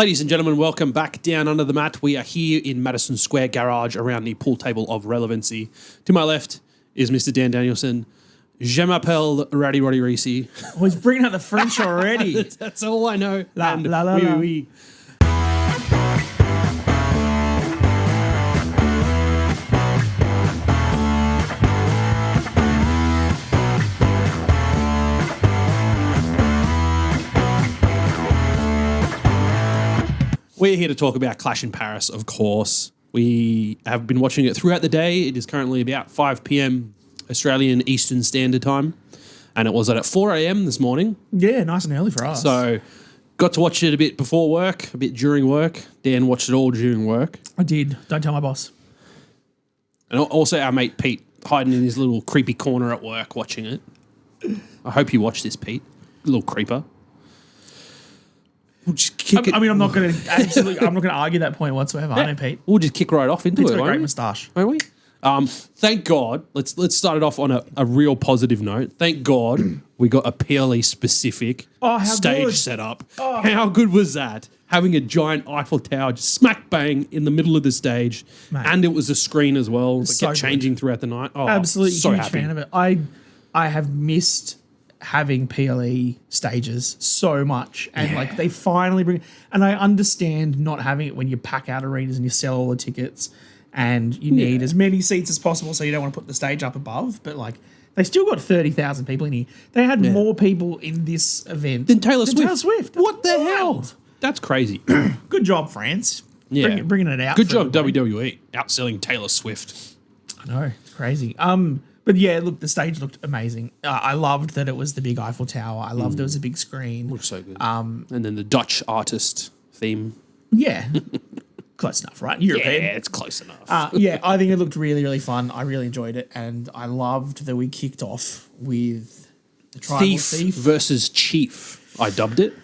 Ladies and gentlemen, welcome back down under the mat. We are here in Madison Square Garage around the pool table of relevancy. To my left is Mr. Dan Danielson. Je m'appelle Roddy Reece. Oh, he's bringing out the French already. That's all I know. La, la, la, la. Oui. We're here to talk about Clash in Paris, of course. We have been watching it throughout the day. It is currently about 5 p.m. Australian Eastern Standard Time, and it was at 4 a.m. this morning. Yeah, nice and early for us. So got to watch it a bit before work, a bit during work. Dan watched it all during work. I did. Don't tell my boss. And also our mate Pete hiding in his little creepy corner at work watching it. I hope you watch this, Pete. Little creeper. We'll just kick it. I mean, I'm not going to argue that point whatsoever. I know Pete. We'll just kick right off into Pete's it, got a won't great we? moustache. Won't we? Thank God. Let's start it off on a real positive note. Thank God we got a PLE specific stage good. setup. Oh. How good was that? Having a giant Eiffel Tower just smack bang in the middle of the stage, Mate. and it was a screen as well. It So kept changing throughout the night. Oh, Absolutely so huge happy. fan of it. I have missed having PLE stages so much, and like they finally bring. And I understand not having it when you pack out arenas and you sell all the tickets, and you need as many seats as possible, so you don't want to put the stage up above. But like, they still got 30,000 people in here. They had more people in this event Than Taylor Swift. Taylor Swift. What the Wild. hell? That's crazy. Good job, France. Yeah. Bringing it out. Good for job, everybody. WWE, outselling Taylor Swift. I know, it's crazy. But yeah, look, the stage looked amazing. I loved that it was the big Eiffel Tower. I loved it was a big screen. Looks so good. And then the Dutch artist theme. Yeah, close enough, right? European. Yeah, it's close enough. Yeah, I think it looked really, really fun. I really enjoyed it, and I loved that we kicked off with the tribal thief. versus chief. I dubbed it.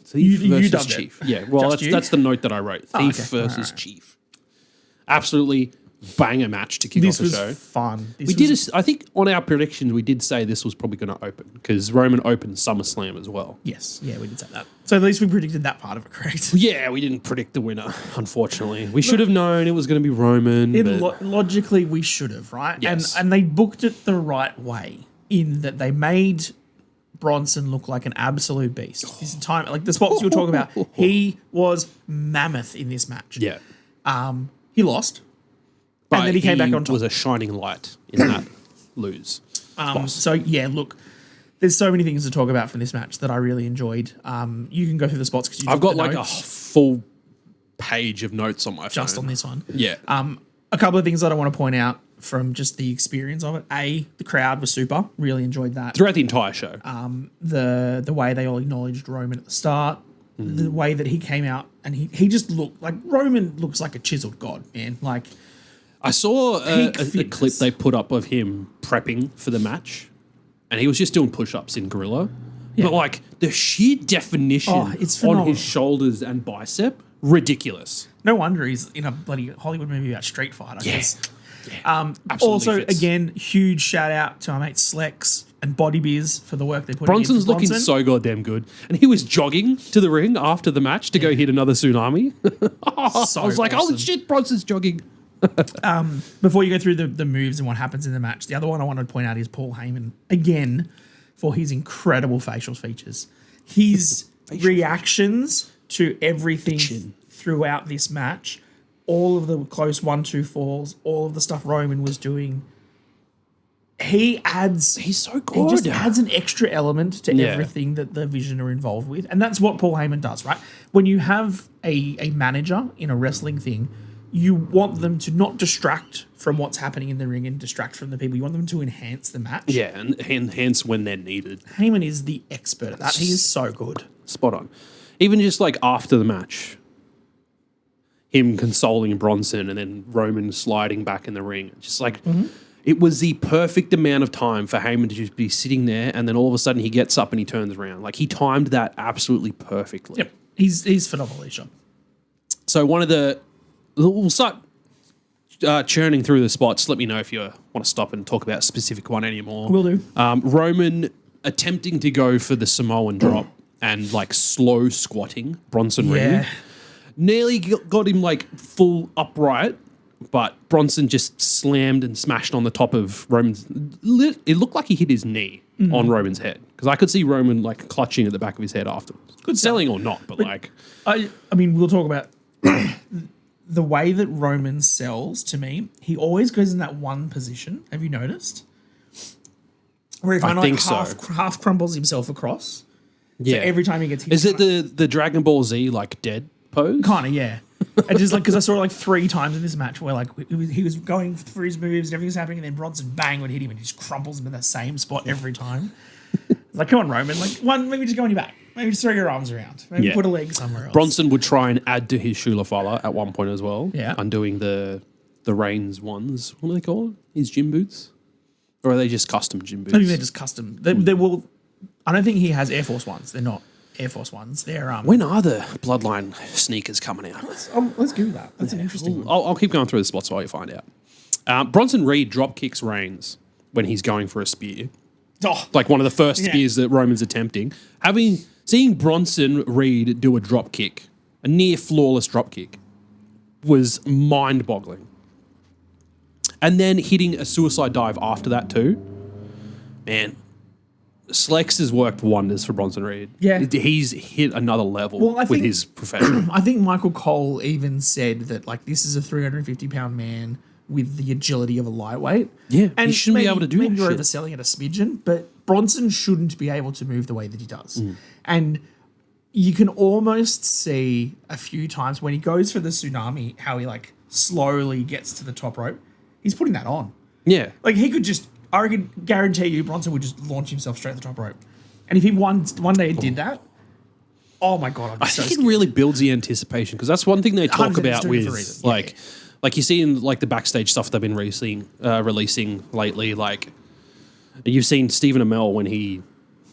Thief You versus dubbed it? chief. Yeah, well, Just you? that's the note that I wrote. Thief okay. versus Alright. chief. Absolutely banger match to kick This off the was show. fun. I think on our predictions, we did say this was probably going to open because Roman opened SummerSlam as well. Yes, yeah, we did say that. So at least we predicted that part of it correct. Yeah, we didn't predict the winner, unfortunately. We should have known it was going to be Roman. but Logically, we should have, right? Yes. And they booked it the right way in that they made Bronson look like an absolute beast. This time, like the spots you were talking about, he was mammoth in this match. yeah. He lost. But And then he came back on top. was a shining light in that lose. So yeah, look, there's so many things to talk about from this match that I really enjoyed. You can go through the spots because I've got like a full page of notes on my phone. just on this one. Yeah. A couple of things that I want to point out from just the experience of it. The crowd was super. Really enjoyed that. Throughout the entire show. The way they all acknowledged Roman at the start. The way that he came out and he just looked like Roman looks like a chiseled god, man. Like I saw a fitness. clip they put up of him prepping for the match, and he was just doing push-ups in Gorilla. Yeah. But like the sheer definition it's on phenomenal. his shoulders and bicep, ridiculous. no wonder he's in a bloody Hollywood movie about Street Fighter. Yeah. 'cause Absolutely Also, fits. again, huge shout out to our mate Slex and Body Biz for the work they put in. Bronson's for looking Bronson. so goddamn good. And he was jogging to the ring after the match to go hit another tsunami. So I was like, awesome. holy shit, Bronson's jogging. Before you go through the moves and what happens in the match, the other one I want to point out is Paul Heyman, again, for his incredible facial features. His reactions to everything throughout this match, all of the close 1-2 falls, all of the stuff Roman was doing, he's so good. He just adds an extra element to Yeah. everything that the Vision are involved with. And that's what Paul Heyman does, right? When you have a manager in a wrestling thing, you want them to not distract from what's happening in the ring and distract from the people. You want them to enhance the match. Yeah, and hence when they're needed. Heyman is the expert at that. He is so good. Spot on. Even just like after the match, him consoling Bronson and then Roman sliding back in the ring. Just like, it was the perfect amount of time for Heyman to just be sitting there, and then all of a sudden he gets up and he turns around. Like, he timed that absolutely perfectly. Yep. He's phenomenal, Isha. So we'll start churning through the spots. Let me know if you want to stop and talk about a specific one anymore. Will do. Roman attempting to go for the Samoan drop and like slow squatting Bronson Reed. nearly got him like full upright, but Bronson just slammed and smashed on the top of Roman's. It looked like he hit his knee on Roman's head because I could see Roman like clutching at the back of his head afterwards. Good selling or not, but like. I mean, we'll talk about the way that Roman sells to me. He always goes in that one position. Have you noticed? Where he kind of like half crumbles himself across. Yeah. So every time he gets hit. Is it the Dragon Ball Z like dead pose? Kind of, yeah. And just like, because I saw it like 3 times in this match where like he was going for his moves and everything was happening, and then Bronson bang would hit him and he just crumples him in the same spot every time. It's like, come on, Roman. Like, maybe just go on your back. Maybe just throw your arms around. Maybe put a leg somewhere else. Bronson would try and add to his Shulafala at one point as well. Yeah. Undoing the Reigns ones. What do they call it? His gym boots? Or are they just custom gym boots? I think they're just custom. They will. I don't think he has Air Force Ones. They're not Air Force Ones. They're When are the Bloodline sneakers coming out? Let's do that. That's an interesting one. I'll keep going through the spots while you find out. Bronson Reed drop kicks Reigns when he's going for a spear. Oh, like one of the first spears that Roman's attempting. Seeing Bronson Reed do a drop kick, a near flawless drop kick, was mind-boggling. And then hitting a suicide dive after that too. Man, Slex has worked wonders for Bronson Reed. Yeah. He's hit another level with his profession. I think Michael Cole even said that like this is a 350-pound man with the agility of a lightweight. Yeah, and he shouldn't be able to do that. Maybe you're overselling it a smidgen, but Bronson shouldn't be able to move the way that he does. And you can almost see a few times when he goes for the tsunami, how he like slowly gets to the top rope. He's putting that on. Yeah. Like he could just, I reckon, guarantee you Bronson would just launch himself straight to the top rope. And if he one day did that, oh my God, I'd be so I think scared. it really builds the anticipation because that's one thing they talk about with like you see in like the backstage stuff they've been releasing lately. Like you've seen Stephen Amell when he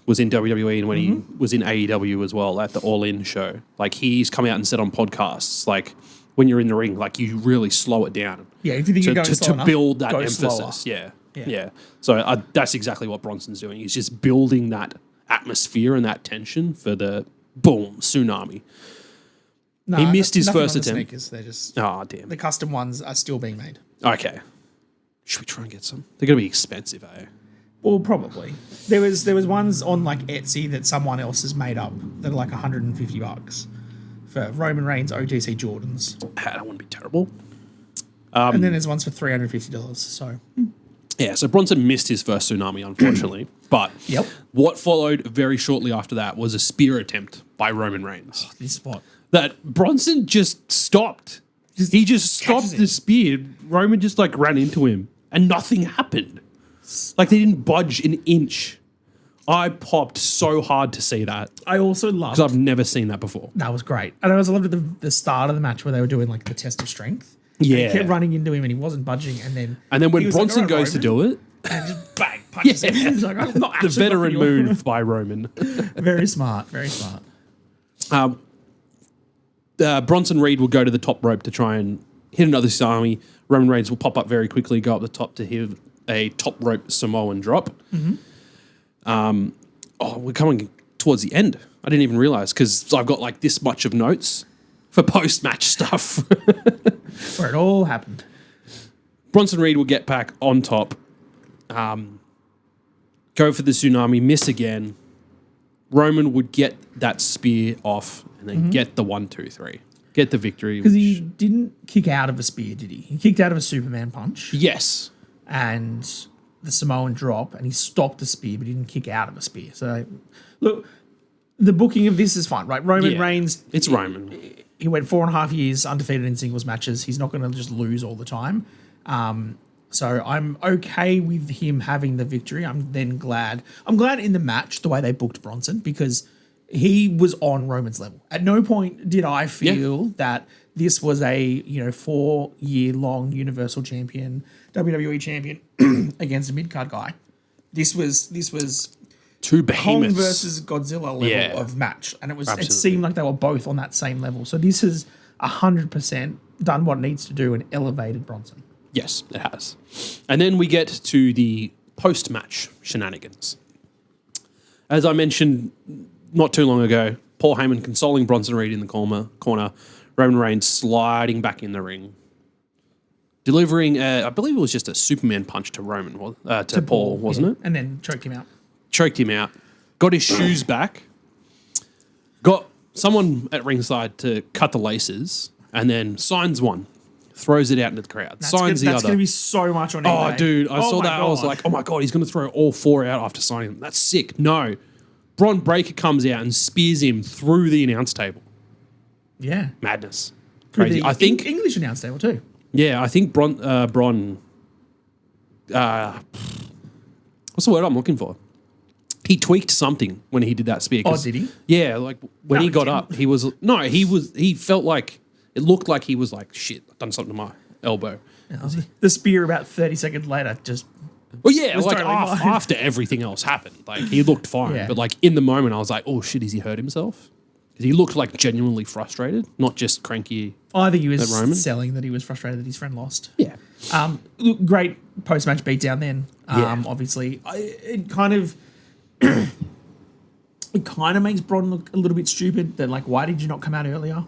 was in WWE and when he was in AEW as well at the All In show. Like he's come out and said on podcasts, like when you're in the ring, like you really slow it down. Yeah, if you think you're going slow enough, build that go emphasis. slower. Yeah. So that's exactly what Bronson's doing. He's just building that atmosphere and that tension for the boom tsunami. No, he missed his first on the attempt. Sneakers. They're just damn. The custom ones are still being made. Okay. Should we try and get some? They're going to be expensive, eh? Well, probably. There was ones on like Etsy that someone else has made up that are like $150 for Roman Reigns OTC Jordans. That wouldn't be terrible. And then there's ones for $350. So yeah, so Bronson missed his first tsunami, unfortunately. But what followed very shortly after that was a spear attempt by Roman Reigns. This spot. That Bronson just stopped. He just stopped the spear. Roman just like ran into him and nothing happened. Like they didn't budge an inch. I popped so hard to see that. I also loved... Because I've never seen that before. That was great. And I also loved at the start of the match where they were doing like the test of strength. Yeah. And he kept running into him and he wasn't budging. And then when Bronson like, goes to do it... And just bang, punches him. He's like, I'm not the veteran move by Roman. Very smart. Very smart. Bronson Reed will go to the top rope to try and hit another tsunami. Roman Reigns will pop up very quickly, go up the top to hit a top rope Samoan drop. We're coming towards the end. I didn't even realize because I've got like this much of notes for post-match stuff. Where it all happened. Bronson Reed will get back on top, go for the tsunami, miss again. Roman would get that spear off and then get the 1, 2, 3. Get the victory. Because he didn't kick out of a spear, did he? He kicked out of a Superman punch. Yes. And the Samoan drop, and he stopped the spear, but he didn't kick out of a spear. So, look, the booking of this is fine, right? Roman Reigns... It's Roman. He went 4.5 years undefeated in singles matches. He's not going to just lose all the time. So I'm okay with him having the victory. I'm glad in the match the way they booked Bronson because he was on Roman's level. At no point did I feel that this was a 4-year-long Universal Champion, WWE Champion against a mid-card guy. This was two behemoths. Kong versus Godzilla level of match, and it seemed like they were both on that same level. So this has 100% done what it needs to do and elevated Bronson. Yes, it has. And then we get to the post-match shenanigans. As I mentioned not too long ago, Paul Heyman consoling Bronson Reed in the corner. Roman Reigns sliding back in the ring, delivering, I believe it was just a Superman punch to to Paul, wasn't it? And then choked him out. Choked him out, got his shoes back, got someone at ringside to cut the laces, and then signs one, throws it out into the crowd, signs the other. That's going to be so much on eBay. Oh, dude, I saw that. God. I was like, oh my God, he's going to throw all 4 out after signing them. That's sick. No. Bron Breakker comes out and spears him through the announce table. Yeah. Madness. Crazy. I think English announce table too. Yeah, I think Bron what's the word I'm looking for? He tweaked something when he did that spear. Oh, did he? Yeah, like when he got up, he felt like, it looked like he was like, shit, I've done something to my elbow. The spear about 30 seconds later just... Well, yeah, like totally after everything else happened, like he looked fine. Yeah. But like in the moment, I was like, oh shit, has he hurt himself? Because he looked like genuinely frustrated, not just cranky. I think he was Roman. selling that he was frustrated that his friend lost. Yeah. Look, great post-match beatdown then. Obviously, it kind of makes Bron look a little bit stupid. That like, why did you not come out earlier?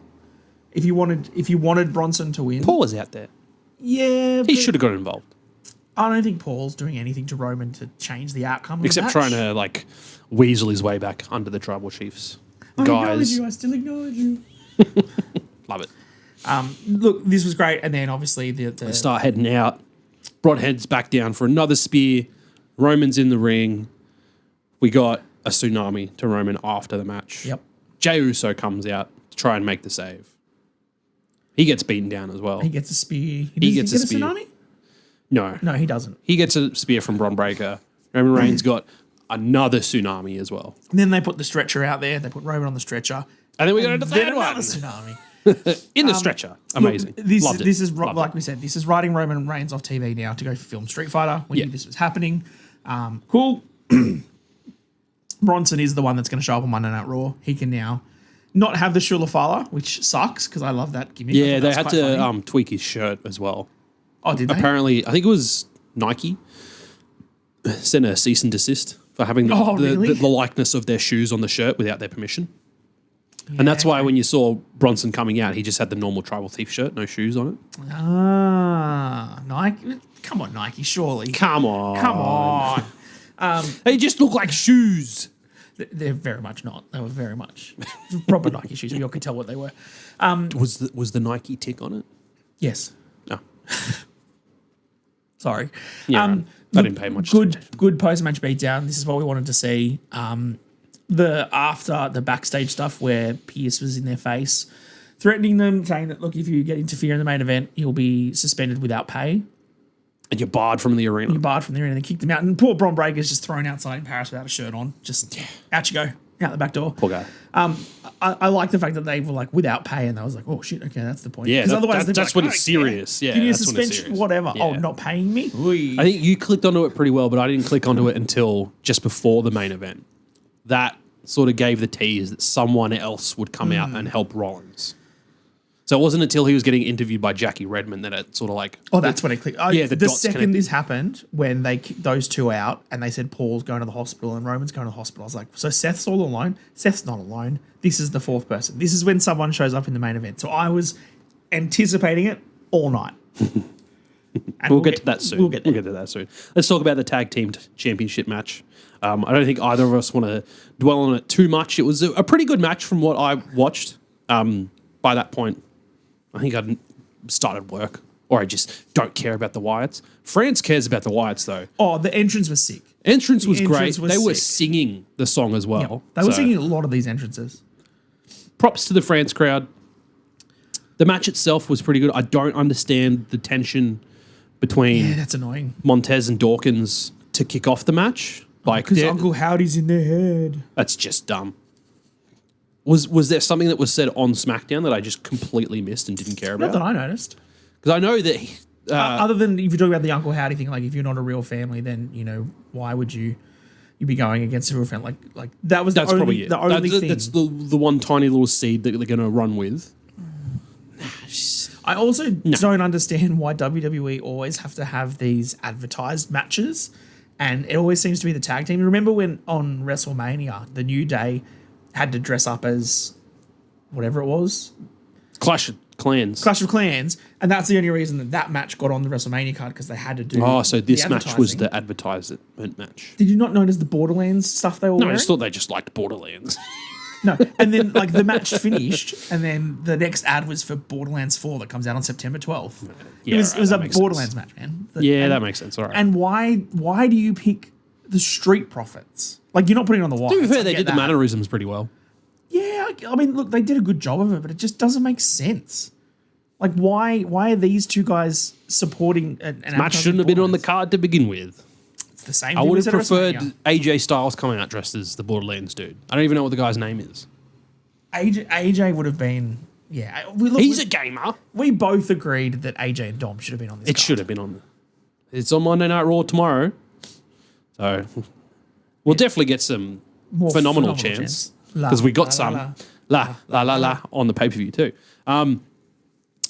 If you wanted Bronson to win, Paul was out there. Yeah, he should have got involved. I don't think Paul's doing anything to Roman to change the outcome. Except trying to like weasel his way back under the tribal chiefs. I still acknowledge you. Love it. Look, this was great, and then obviously they start heading out. Bron heads back down for another spear. Roman's in the ring. We got a tsunami to Roman after the match. Yep. Jey Uso comes out to try and make the save. He gets beaten down as well. He gets a spear. He gets a spear. Tsunami? No, he doesn't. He gets a spear from Bron Breakker. Roman Reigns got another tsunami as well. And then they put the stretcher out there. They put Roman on the stretcher. And then we got another tsunami. In the stretcher. Amazing. Look, this is like we said, this is writing Roman Reigns off TV now to go film Street Fighter. We knew this was happening. Cool. Bronson is the one that's going to show up on Monday Night Raw. He can now not have the Shulafala, which sucks because I love that gimmick. Yeah, they had to tweak his shirt as well. Oh, did they? Apparently, I think it was Nike sent a cease and desist for having the likeness of their shoes on the shirt without their permission. Yeah, and that's why when you saw Bronson coming out, he just had the normal Tribal Thief shirt, no shoes on it. Nike. Come on, Nike, surely. Come on. They just look like shoes. They're very much not. They were very much proper Nike shoes. You all could tell what they were. Was the Nike tick on it? Yes. No. Sorry. Yeah, right. I didn't pay much attention. Good post-match beatdown. This is what we wanted to see. After the backstage stuff where Pierce was in their face, threatening them, saying that, look, if you interfere in the main event, you'll be suspended without pay. And you're barred from the arena. And they kicked him out. And poor Bron Breakker's just thrown outside in Paris without a shirt on. Just out you go. Out the back door. Poor guy. I like the fact that they were like without pay, and I was like, oh shit, okay, that's the point. Yeah, that's when it's serious. Yeah, give me a that's suspension, whatever. Yeah. Oh, not paying me. I think you clicked onto it pretty well, but I didn't click onto it until just before the main event. That sort of gave the tease that someone else would come out and help Rollins. So it wasn't until he was getting interviewed by Jackie Redmond that it sort of like... Oh, that's when it clicked. Yeah, the second connected. This happened, when they kicked those two out and they said Paul's going to the hospital and Roman's going to the hospital, I was like, so Seth's all alone? Seth's not alone. This is the fourth person. This is when someone shows up in the main event. So I was anticipating it all night. We'll get to that soon. We'll get there. We'll get to that soon. Let's talk about the tag team championship match. I don't think either of us want to dwell on it too much. It was a pretty good match from what I watched. By that point, I think I'd started work, or I just don't care about the Wyatts. France cares about the Wyatts, though. Oh, the entrance was sick. Entrance was great. They were singing the song as well. Yep. They were singing a lot of these entrances. Props to the France crowd. The match itself was pretty good. I don't understand the tension between that's annoying. Montez and Dawkins to kick off the match. Because Uncle Howdy's in their head. That's just dumb. Was there something that was said on SmackDown that I just completely missed and didn't care about? Not that I noticed. Because I know that... other than if you're talking about the Uncle Howdy thing, like if you're not a real family, then, why would you be going against a real family? Like that's probably it. The only thing. That's the one tiny little seed that they're going to run with. I also don't understand why WWE always have to have these advertised matches, and it always seems to be the tag team. Remember when on WrestleMania, the New Day had to dress up as whatever it was? Clash of Clans. Clash of Clans, and that's the only reason that match got on the WrestleMania card because they had to do. Oh, so this the match was advertising. the advertisement match. Did you not notice the Borderlands stuff they were No, I wearing? just thought they just liked Borderlands. No, and then like the match finished, and then the next ad was for Borderlands 4 that comes out on September 12th. Yeah, it was that a makes Borderlands sense. match, man. That makes sense. All right. And why do you pick the Street Profits? Like you're not putting it on the wall. to be fair, they did the mannerisms pretty well. Yeah, I mean, look, they did a good job of it, but it just doesn't make sense. Like, why are these two guys supporting an Match shouldn't have been on the card to begin with. It's the same. I thing would we have said at preferred WrestleMania. AJ Styles coming out dressed as the Borderlands dude. I don't even know what the guy's name is. AJ would have been. Yeah, He's a gamer. We both agreed that AJ and Dom should have been on this. It card. should have been on. It's on Monday Night Raw tomorrow, so we'll definitely get some More phenomenal chance because we got some on the pay per view too.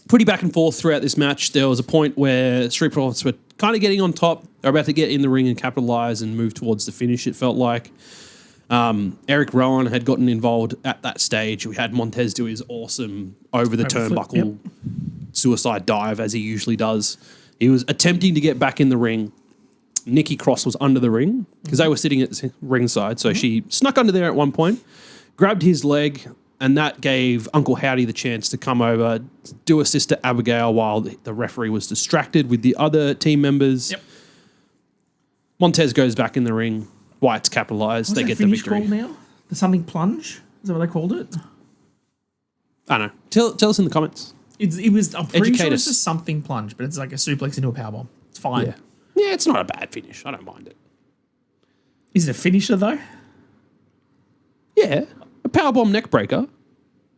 Pretty back and forth throughout this match. There was a point where Street Profits were kind of getting on top. They're about to get in the ring and capitalize and move towards the finish. It felt like Eric Rowan had gotten involved at that stage. We had Montez do his awesome over the turnbuckle suicide dive as he usually does. He was attempting to get back in the ring. Nikki Cross was under the ring because they were sitting at the ringside. So she snuck under there at one point, grabbed his leg, and that gave Uncle Howdy the chance to come over, do assist to Abigail while the referee was distracted with the other team members. Yep. Montez goes back in the ring. White's capitalized. They get the victory. Called now? The something plunge? Is that what they called it? I don't know. Tell us in the comments. It was. I'm pretty Educate sure it's us. just something plunge, but it's like a suplex into a powerbomb. It's fine. Yeah, it's not a bad finish. I don't mind it. Is it a finisher though? Yeah, a powerbomb neck breaker.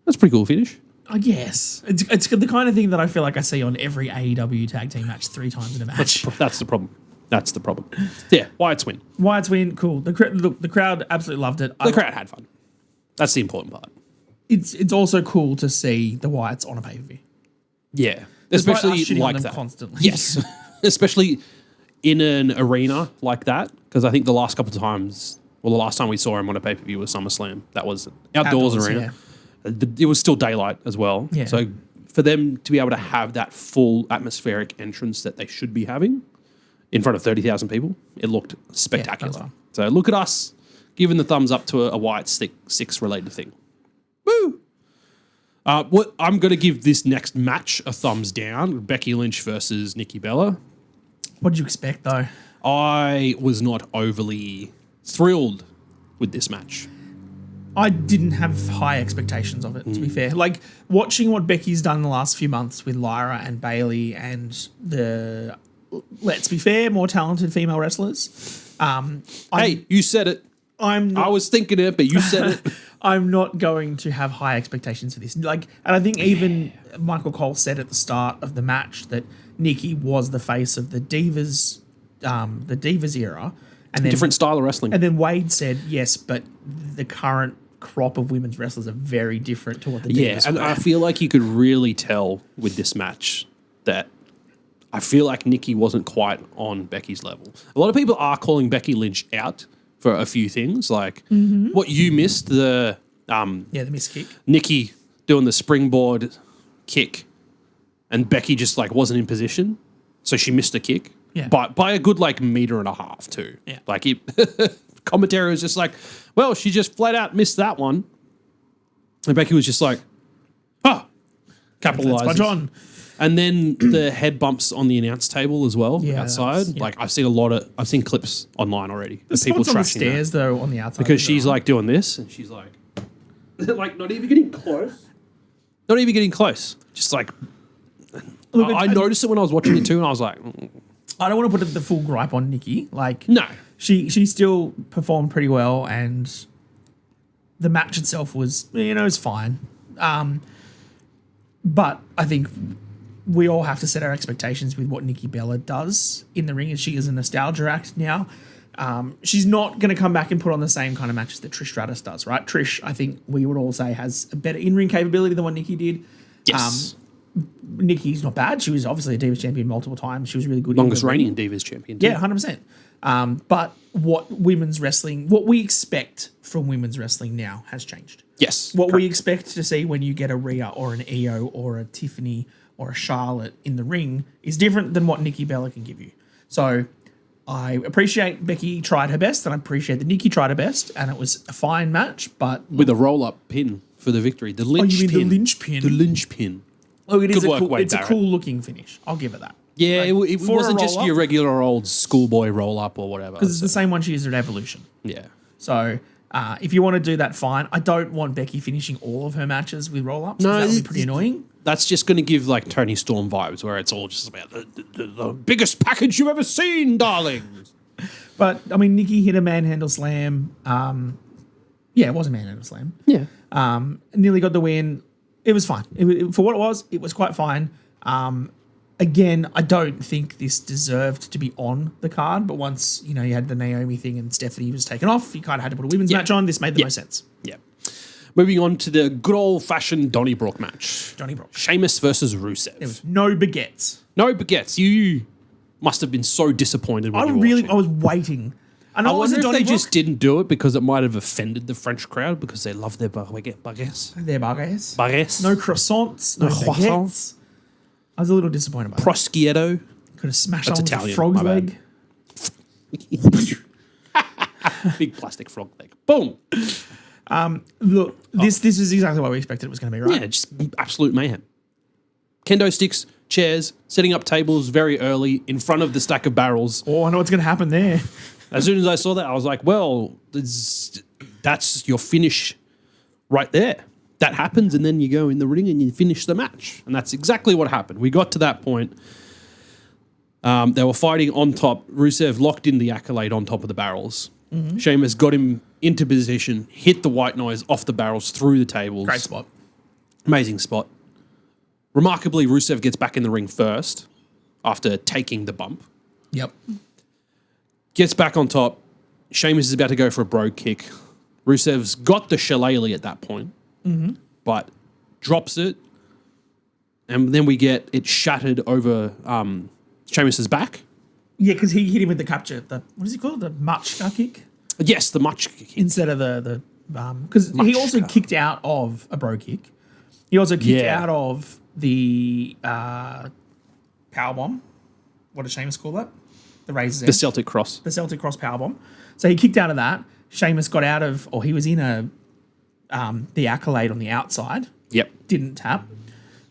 That's a pretty cool finish. I guess it's the kind of thing that I feel like I see on every AEW tag team match 3 times in a match. That's the problem. That's the problem. Yeah, Wyatt's win. Wyatt's win, cool. The crowd absolutely loved it. The crowd had fun. That's the important part. It's also cool to see the Wyatts on a pay per view. Yeah, Despite us especially shitting on like them that. constantly. Yes, especially in an arena like that, because I think the last couple of times, well, the last time we saw him on a pay per view was SummerSlam. That was outdoors arena. Yeah. It was still daylight as well. Yeah. So for them to be able to have that full atmospheric entrance that they should be having in front of 30,000 people, it looked spectacular. fun. So look at us giving the thumbs up to a White Six related thing. Woo! What I'm going to give this next match a thumbs down. Becky Lynch versus Nikki Bella. What did you expect though? I was not overly thrilled with this match. I didn't have high expectations of it, to be fair. Like, watching what Becky's done in the last few months with Lyra and Bailey and the, let's be fair, more talented female wrestlers. Hey, you said it. I was thinking it, but you said it. I'm not going to have high expectations for this. Like, and I think even Michael Cole said at the start of the match that Nikki was the face of the Divas era. And then, Different style of wrestling. And then Wade said, yes, but the current crop of women's wrestlers are very different to what the Yeah, Divas and were. I feel like you could really tell with this match that I feel like Nikki wasn't quite on Becky's level. A lot of people are calling Becky Lynch out for a few things, like what you missed, the the miss kick. Nikki doing the springboard kick, and Becky just like wasn't in position, so she missed the kick. Yeah. By a good like meter and a half too. Yeah. Like commentary was just like, well, she just flat out missed that one. And Becky was just like, capitalizes. That's on. And then the head bumps on the announce table as well outside. yeah. Like I've seen clips online already. The of people spots on the trashing stairs, that. though, on the outside. Because she's like doing this and she's like not even getting close. Not even getting close. Just like Look, I noticed it when I was watching it too, and I was like, I don't want to put the full gripe on Nikki. Like, no. she still performed pretty well, and the match itself was, it's fine. But I think we all have to set our expectations with what Nikki Bella does in the ring, and she is a nostalgia act now. She's not going to come back and put on the same kind of matches that Trish Stratus does, right? Trish, I think we would all say, has a better in-ring capability than what Nikki did. Yes. Nikki's not bad. She was obviously a Divas champion multiple times. She was really good. Longest reigning Divas champion. Too. Yeah, 100%. But what we expect from women's wrestling now has changed. Yes. What we expect to see when you get a Rhea or an Io or a Tiffany or a Charlotte in the ring is different than what Nikki Bella can give you. So I appreciate Becky tried her best, and I appreciate that Nikki tried her best, and it was a fine match. But with a roll-up pin for the victory, the lynch pin. The lynch pin. The lynch pin. Oh, it is It's a cool looking finish. I'll give it that. Yeah, Like, it wasn't just your regular old schoolboy roll-up or whatever. Because it's the same one she used at Evolution. Yeah. So if you want to do that, fine. I don't want Becky finishing all of her matches with roll-ups. No, that would be pretty annoying. That's just going to give like Tony Storm vibes, where it's all just about the biggest package you've ever seen, darlings. But I mean, Nikki hit a manhandle slam. Yeah, it was a manhandle slam. Yeah. Nearly got the win. It was fine. For what it was quite fine. Again, I don't think this deserved to be on the card, but once, you had the Naomi thing and Stephanie was taken off, you kind of had to put a women's match on. This made the most sense. Yeah. Moving on to the good old-fashioned Donnybrook match. Donnybrook. Sheamus versus Rusev. There was no baguettes. No baguettes. You must have been so disappointed when you were watching. I was waiting. And I wonder if they just didn't do it because it might have offended the French crowd because they love their baguettes. Their baguettes. Baguettes. No croissants. No baguettes. I was a little disappointed by that. Prosciutto. Could have smashed That's on with Italian, a frog's my bad. leg. Big plastic frog leg. Boom. Look, this is exactly what we expected it was going to be, right? Yeah, just absolute mayhem. Kendo sticks, chairs, setting up tables very early in front of the stack of barrels. Oh, I know what's going to happen there. As soon as I saw that, I was like, well, that's your finish right there. That happens, and then you go in the ring and you finish the match. And that's exactly what happened. We got to that point. They were fighting on top. Rusev locked in the accolade on top of the barrels. Mm-hmm. Sheamus got him into position, hit the white noise off the barrels through the tables. Great spot. Amazing spot. Remarkably, Rusev gets back in the ring first after taking the bump. Yep. Gets back on top. Sheamus is about to go for a brogue kick. Rusev's got the shillelagh at that point, but drops it. And then we get it shattered over Sheamus's back. Yeah, because he hit him with the capture. What is it called? The Machka kick? Yes, the Machka kick. Instead of the because he also kicked out of a brogue kick. He also kicked out of the powerbomb. What does Sheamus call that? The Razor's Edge. The Celtic Cross. The Celtic Cross powerbomb. So he kicked out of that. Sheamus got out of, or he was in the accolade on the outside. Yep. Didn't tap.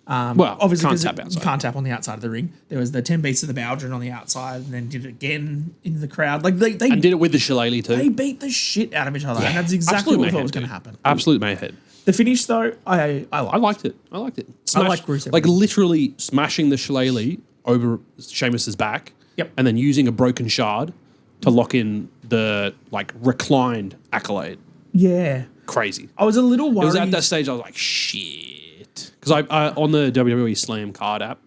Well, obviously, can't tap outside. You can't tap on the outside of the ring. There was the 10 beats of the Baldwin on the outside, and then did it again into the crowd. Like they and did it with the shillelagh too. They beat the shit out of each other, and that's exactly what I thought was going to happen. Absolute mayhem. The finish, though, I liked it. I liked it. I like Rusev. Like literally smashing the shillelagh over Sheamus's back. Yep. And then using a broken shard to lock in the reclined accolade. Yeah. Crazy. I was a little worried. It was at that stage I was like, shit. Because I on the WWE Slam card app,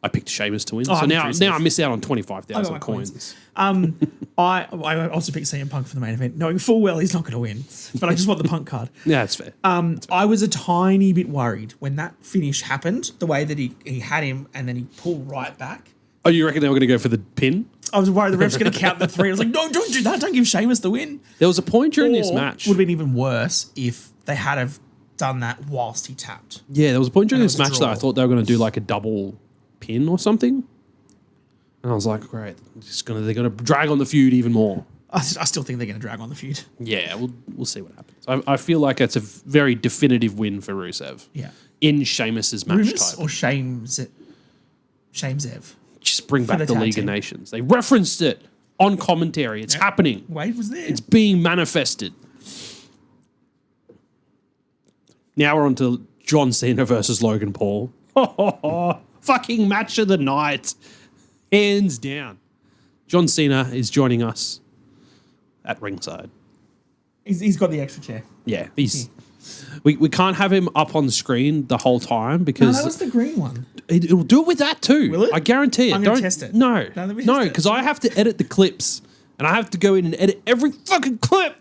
I picked Sheamus to win. So now I miss out on 25,000 coins. I also picked CM Punk for the main event, knowing full well he's not going to win. But I just want the Punk card. Yeah, that's fair. I was a tiny bit worried when that finish happened, the way that he had him and then he pulled right back. Oh, you reckon they were going to go for the pin? I was worried the ref's going to count the 3. I was like, no, don't do that. Don't give Sheamus the win. There was a point during this match. It would have been even worse if they had have done that whilst he tapped. Yeah, there was a point during this match that I thought they were going to do like a double pin or something. And I was like, great, they're going to drag on the feud even more. I still think they're going to drag on the feud. Yeah, we'll see what happens. I feel like it's a very definitive win for Rusev. Yeah. In Sheamus's match type. Or Shamezev? Just bring back the League of Nations. They referenced it on commentary. It's happening. Wade was there. It's being manifested. Now we're on to John Cena versus Logan Paul. Fucking match of the night. Hands down. John Cena is joining us at ringside. He's got the extra chair. Yeah. We can't have him up on the screen the whole time because... No, that was the green one. It'll do it with that too. Will it? I guarantee it. I'm going to test it. No, because I have to edit the clips and I have to go in and edit every fucking clip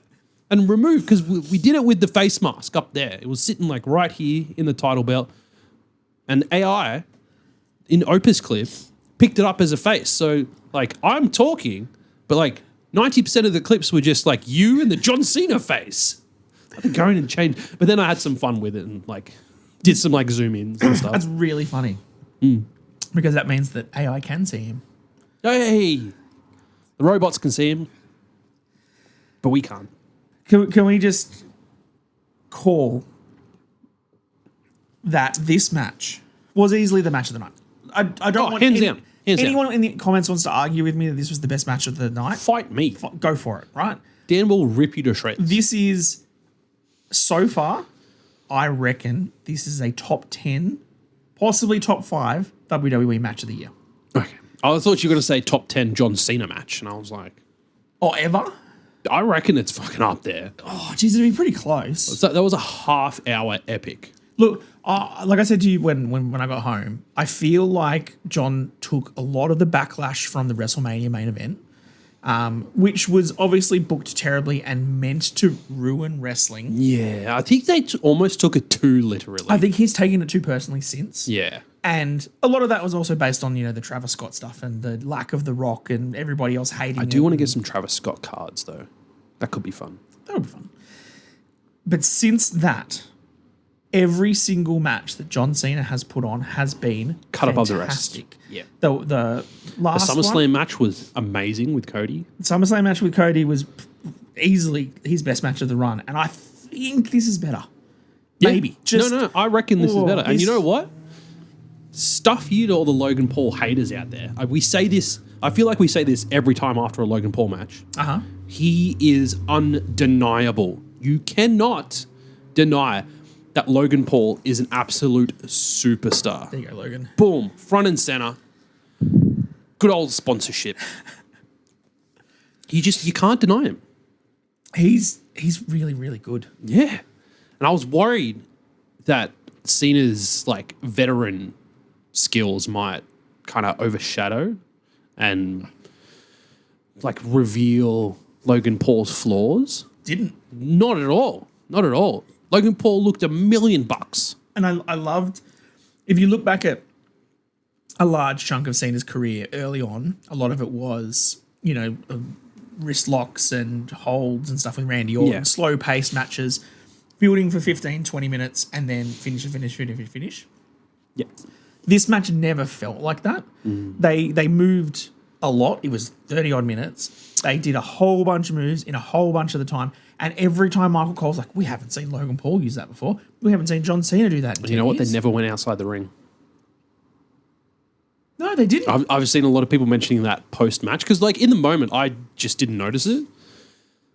and remove, because we did it with the face mask up there. It was sitting like right here in the title belt, and AI in Opus clip, picked it up as a face. So, like, I'm talking, but, like, 90% of the clips were just, like, you and the John Cena face. I had to go in and change. But then I had some fun with it and, like, did some, like, zoom-ins and stuff. That's really funny. Because that means that AI can see him. Hey! The robots can see him, but we can't. Can we just call that this match was easily the match of the night? I don't want hands down. Anyone in the comments wants to argue with me that this was the best match of the night? Fight me. Go for it, right? Dan will rip you to shreds. This is, so far, I reckon this is a top 10, possibly top 5 WWE match of the year. Okay. I thought you were going to say top 10 John Cena match, and I was like... Or ever? I reckon it's fucking up there. Oh, geez, it'd be pretty close. So that was a half-hour epic. Look, like I said to you when I got home, I feel like John took a lot of the backlash from the WrestleMania main event, which was obviously booked terribly and meant to ruin wrestling. Yeah, I think they almost took it too literally. I think he's taken it too personally since. Yeah. And a lot of that was also based on, the Travis Scott stuff and the lack of The Rock and everybody else hating it. I do want to get some Travis Scott cards, though. That could be fun. That would be fun. But since that, every single match that John Cena has put on has been Cut above fantastic. the rest. Yeah. The last SummerSlam match was amazing with Cody. The SummerSlam match with Cody was easily his best match of the run. And I think this is better. Yeah. Maybe. No, I reckon this is better. And you know what? Stuff you to all the Logan Paul haters out there. We say this, I feel like we say this every time after a Logan Paul match. Uh-huh. He is undeniable. You cannot deny that Logan Paul is an absolute superstar. There you go, Logan. Boom. Front and center. Good old sponsorship. You can't deny him. He's really, really good. Yeah. And I was worried that Cena's like veteran skills might kind of overshadow and like reveal Logan Paul's flaws. Didn't. Not at all. Not at all. Logan Paul looked $1,000,000. And I loved, if you look back at a large chunk of Cena's career early on, a lot of it was, wrist locks and holds and stuff with Randy Orton, slow paced matches, building for 15, 20 minutes and then finish. Yeah. This match never felt like that. They moved a lot. It was 30 odd minutes. They did a whole bunch of moves in a whole bunch of the time. And every time Michael Cole's like, we haven't seen Logan Paul use that before. We haven't seen John Cena do that in 10 You know what? years. They never went outside the ring. No, they didn't. I've seen a lot of people mentioning that post-match because, like, in the moment, I just didn't notice it.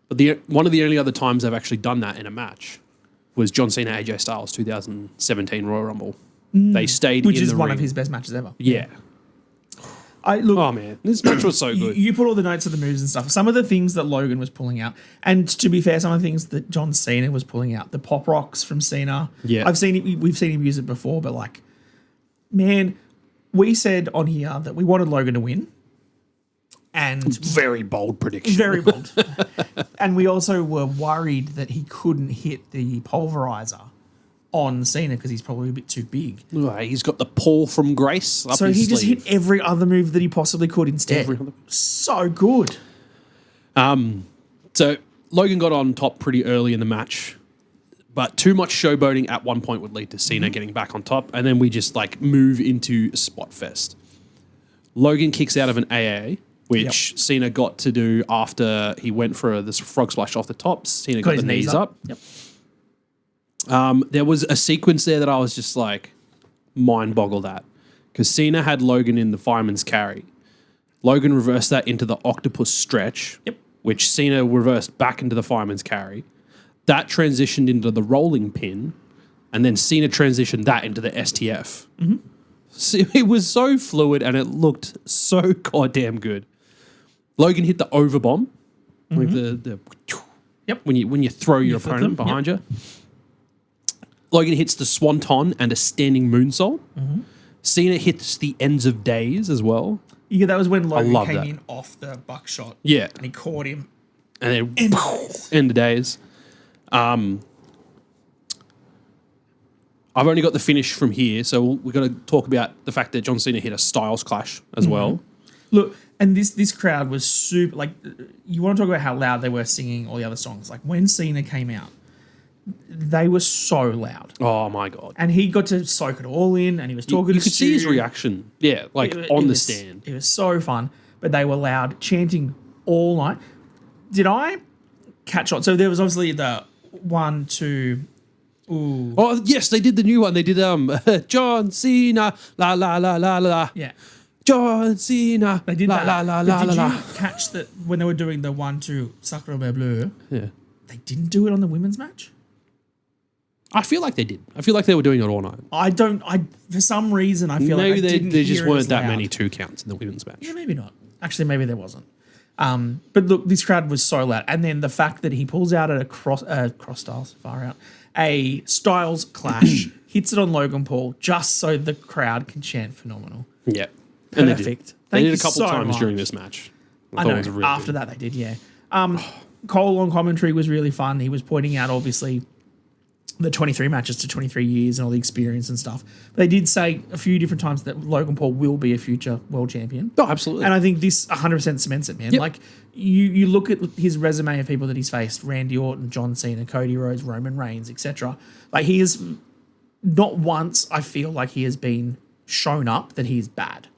But one of the only other times they've actually done that in a match was John Cena, AJ Styles, 2017 Royal Rumble. They stayed in the ring. Which is one of his best matches ever. Yeah. Oh, man. This match was so good. You put all the notes of the moves and stuff. Some of the things that Logan was pulling out. And to be fair, some of the things that John Cena was pulling out. The pop rocks from Cena. Yeah. We've seen him use it before, but like, man, we said on here that we wanted Logan to win. And very bold prediction. Very bold. And we also were worried that he couldn't hit the pulverizer on Cena because he's probably a bit too big. He's got the pull from Grace up so his he just sleeve. hit every other move that he possibly could instead. So good. So Logan got on top pretty early in the match, but too much showboating at one point would lead to Cena getting back on top, and then we just like move into Spot Fest. Logan kicks out of an AA, which Cena got to do after he went for this frog splash off the top. Cena got the knees up. Yep. There was a sequence there that I was just like mind boggled at because Cena had Logan in the fireman's carry. Logan reversed that into the octopus stretch, which Cena reversed back into the fireman's carry. That transitioned into the rolling pin, and then Cena transitioned that into the STF. So it was so fluid and it looked so goddamn good. Logan hit the overbomb, like the when you throw your opponent behind you. Logan hits the swanton and a standing moonsault. Cena hits the ends of days as well. Yeah, that was when Logan came in off the buckshot. Yeah. And he caught him. And then end of days. I've only got the finish from here, so we're going to talk about the fact that John Cena hit a Styles Clash as well. Look, and this crowd was super, like, you want to talk about how loud they were singing all the other songs. Like, when Cena came out, they were so loud. Oh, my God. And he got to soak it all in, and he was talking to You could see his Stu. reaction. Yeah, like on the stand. It was so fun, but they were loud, chanting all night. Did I catch on? So there was obviously the 1, 2... Ooh. Oh, yes, they did the new one. They did John Cena, la, la, la, la, la. Yeah. John Cena, They did la, that. la, la, But la, did la, you la. catch that when they were doing the 1, 2, Sacre Bleu? Yeah. They didn't do it on the women's match? I feel like they did. I feel like they were doing it all night. For some reason, I feel Maybe like I didn't there just hear it weren't as that loud. many 2 counts in the women's match. Yeah, maybe not. Actually, maybe there wasn't. But look, this crowd was so loud. And then the fact that he pulls out at a cross styles, far out, a Styles Clash, hits it on Logan Paul just so the crowd can chant phenomenal. Yeah. Perfect. And they did. They Thank did you a couple so times much. during this match. I thought know. it was really After good. that, they did, yeah. Cole on commentary was really fun. He was pointing out, obviously, the 23 matches to 23 years and all the experience and stuff. But they did say a few different times that Logan Paul will be a future world champion. Oh, absolutely. And I think this 100% cements it, man. Yep. Like, you look at his resume of people that he's faced, Randy Orton, John Cena, Cody Rhodes, Roman Reigns, etc. Like, he is, not once, I feel like he has been shown up that he is bad.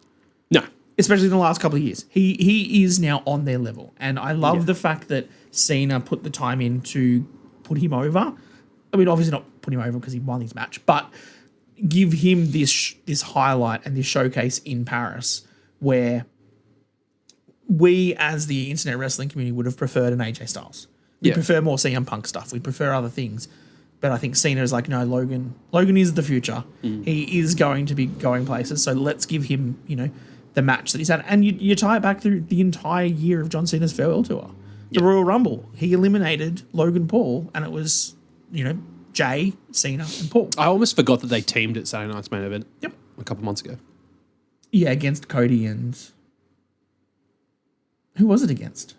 No. Especially in the last couple of years. He is now on their level. And I love the fact that Cena put the time in to put him over. I mean, obviously not put him over because he won his match, but give him this highlight and this showcase in Paris where we, as the internet wrestling community, would have preferred an AJ Styles. We prefer more CM Punk stuff. We prefer other things. But I think Cena is like, no, Logan is the future. He is going to be going places. So let's give him, the match that he's had. And you tie it back through the entire year of John Cena's farewell tour. The Royal Rumble. He eliminated Logan Paul, and it was, Jay, Cena, and Paul. I almost forgot that they teamed at Saturday Night's Main Event. Yep. A couple months ago. Yeah, against Cody and... Who was it against?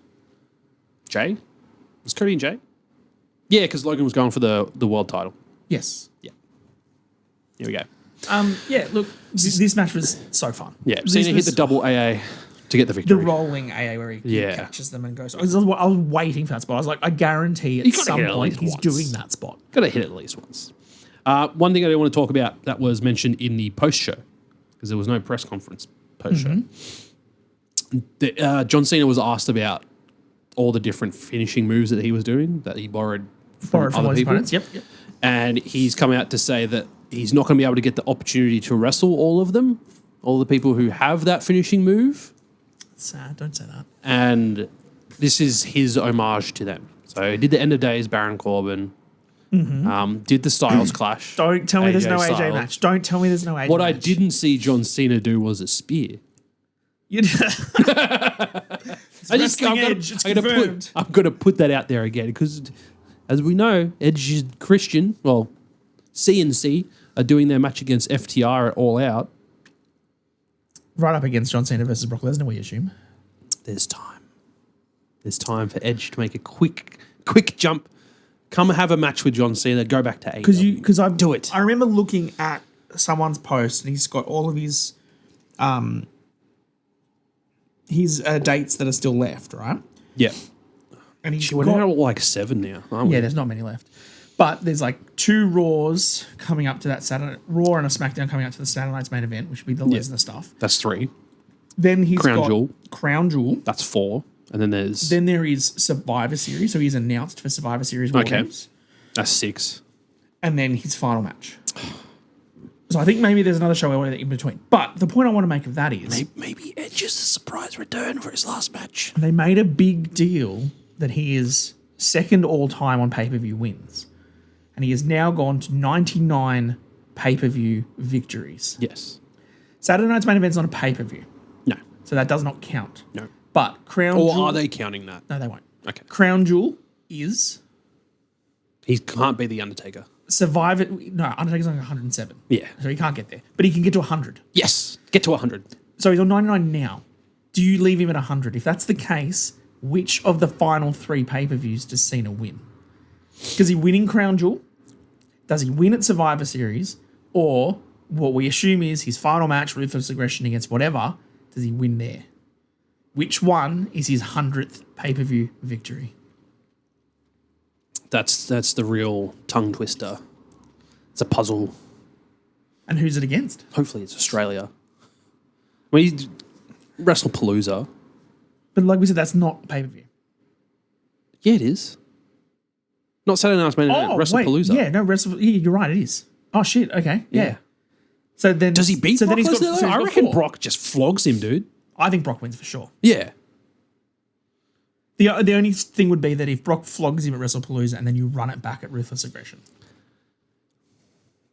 Jay? Was Cody and Jay? Yeah, because Logan was going for the world title. Yes. Yeah. Here we go. Yeah, look, this match was so fun. Yeah, This Cena hit was the double AA to get the the victory. rolling AA where he Yeah. catches them and goes. I was waiting for that spot. I was like, I guarantee at You gotta some hit it at point least he's once. doing that spot. Got to hit it at least once. One thing I want to talk about that was mentioned in the post-show, because there was no press conference post-show. John Cena was asked about all the different finishing moves that he was doing, that he borrowed from From other his people. opponents. Yep. And he's come out to say that he's not going to be able to get the opportunity to wrestle all of them, all the people who have that finishing move. Sad. Don't say that. And this is his homage to them. So he did the End of Days Baron Corbin, did the Styles Clash. Don't tell me there's no AJ Styles. match. Don't tell me there's no AJ What match. I didn't see John Cena do was a spear. I'm going to put that out there again because, as we know, Edge is Christian. Well, CNC are doing their match against FTR at All Out. Right up against John Cena versus Brock Lesnar, we assume. There's time. There's time for Edge to make a quick jump. Come have a match with John Cena. Go back to AEW. Because I do it. I remember looking at someone's post and he's got all of his dates that are still left, right? Yeah. And he's We're now at like 7 now, aren't we? yeah, there's not many left. But there's like 2 Raws coming up to that Saturday, Raw and a SmackDown coming up to the Saturday Night's Main Event, which would be the Lesnar stuff. That's 3. Then he's Crown got Jewel. Crown Jewel. That's 4. And then there's... Then there is Survivor Series, so he's announced for Survivor Series War Games. That's 6. And then his final match. So I think maybe there's another show in between. But the point I want to make of that is... Maybe Edge is a surprise return for his last match. They made a big deal that he is second all-time on pay-per-view wins. And he has now gone to 99 pay-per-view victories. Yes. Saturday Night's Main Event's not a pay-per-view, No. so that does not count. No. But Crown Or Jewel... are they counting that? No, they won't. Okay. Crown Jewel is... He can't be the Undertaker. Survivor... No, Undertaker's on 107. Yeah. So he can't get there. But he can get to 100. Yes. Get to 100. So he's on 99 now. Do you leave him at 100? If that's the case, which of the final 3 pay-per-views does Cena win? Does he win in Crown Jewel? Does he win at Survivor Series? or what we assume is his final match, ruthless aggression against whatever, does he win there? Which one is his 100th pay-per-view victory? That's the real tongue twister. It's a puzzle. And who's it against? Hopefully it's Australia. I mean, WrestlePalooza. But like we said, that's not pay-per-view. Yeah, it is. Not Saturday Night's Main Event. WrestlePalooza. Wait. Yeah, no, you're right, it is. Oh, shit, okay, yeah. So then... Does he beat Brock Lesnar? I reckon Brock just flogs him, dude. I think Brock wins for sure. Yeah. The only thing would be that if Brock flogs him at WrestlePalooza and then you run it back at Ruthless Aggression.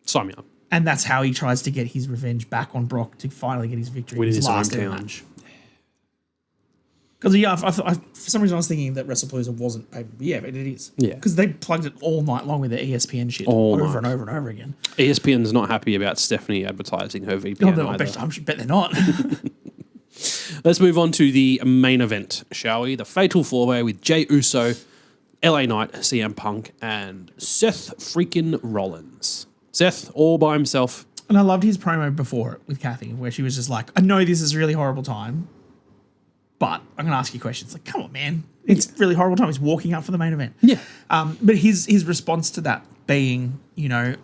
Sign me up. And that's how he tries to get his revenge back on Brock to finally get his victory in his last ever match. Because for some reason I was thinking that WrestlePalooza wasn't pay-per-view. Yeah, but it is. Yeah. Because they plugged it all night long with their ESPN shit and over and over again. ESPN's not happy about Stephanie advertising her VPN either. I bet they're not. Let's move on to the main event, shall we? The Fatal 4-Way with Jey Uso, LA Knight, CM Punk, and Seth freaking Rollins. Seth all by himself. And I loved his promo before it with Kathy, where she was just like, I know this is a really horrible time, but I'm going to ask you questions. Like, come on, man. It's really horrible time. He's walking out for the main event. Yeah. But his response to that being, if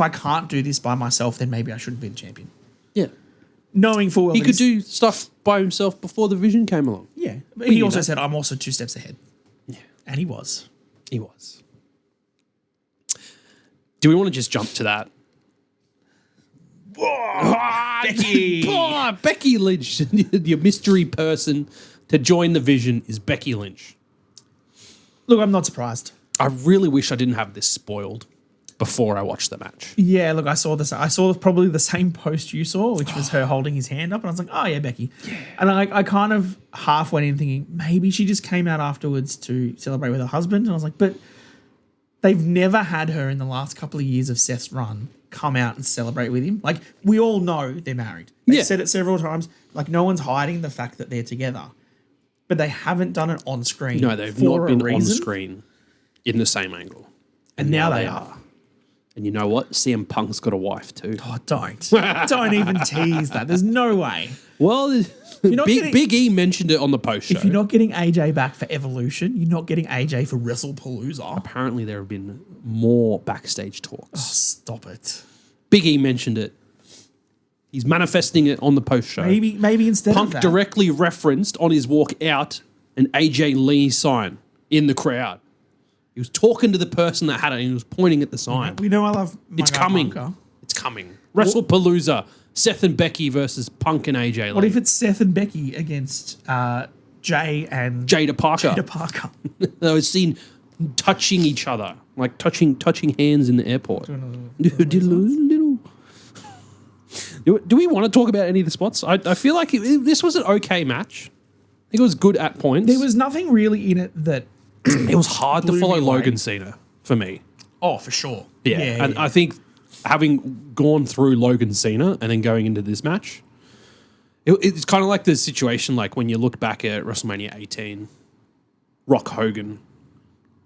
I can't do this by myself, then maybe I shouldn't be the champion. Yeah. Knowing full well he could do stuff by himself before the Vision came along. Yeah. But he also said, I'm also 2 steps ahead. Yeah. And he was. He was. Do we want to just jump to that? Becky! Becky Lynch, your mystery person to join the Vision is Becky Lynch. Look, I'm not surprised. I really wish I didn't have this spoiled before I watched the match. Yeah, look, I saw this. I saw probably the same post you saw, which was her holding his hand up, and I was like, oh yeah, Becky. Yeah. And I kind of half went in thinking maybe she just came out afterwards to celebrate with her husband, and I was like, but they've never had her in the last couple of years of Seth's run come out and celebrate with him. Like, we all know they're married. They've said it several times. Like, no one's hiding the fact that they're together. But they haven't done it on screen. No, they've not been on screen in the same angle. And now they are. And you know what? CM Punk's got a wife too. Oh, don't. Don't even tease that. There's no way. Well, Big E mentioned it on the post show. If you're not getting AJ back for Evolution, you're not getting AJ for WrestlePalooza. Apparently there have been more backstage talks. Oh, stop it. Big E mentioned it. He's manifesting it on the post show. Maybe instead Punk of that. directly referenced on his walk out an AJ Lee sign in the crowd. He was talking to the person that had it and he was pointing at the sign. We know I love my It's guy coming. Punker. It's coming. WrestlePalooza. Seth and Becky versus Punk and AJ Lee. What if it's Seth and Becky against Jay and Jada Parker? Jada Parker. They were seen touching each other, like touching hands in the airport. Do we want to talk about any of the spots? I feel like this was an okay match. I think it was good at points. There was nothing really in it that... It was hard to follow away. Logan Cena for me. Oh, for sure. Yeah. And I think having gone through Logan Cena and then going into this match, it's kind of like the situation like when you look back at WrestleMania 18, Rock Hogan.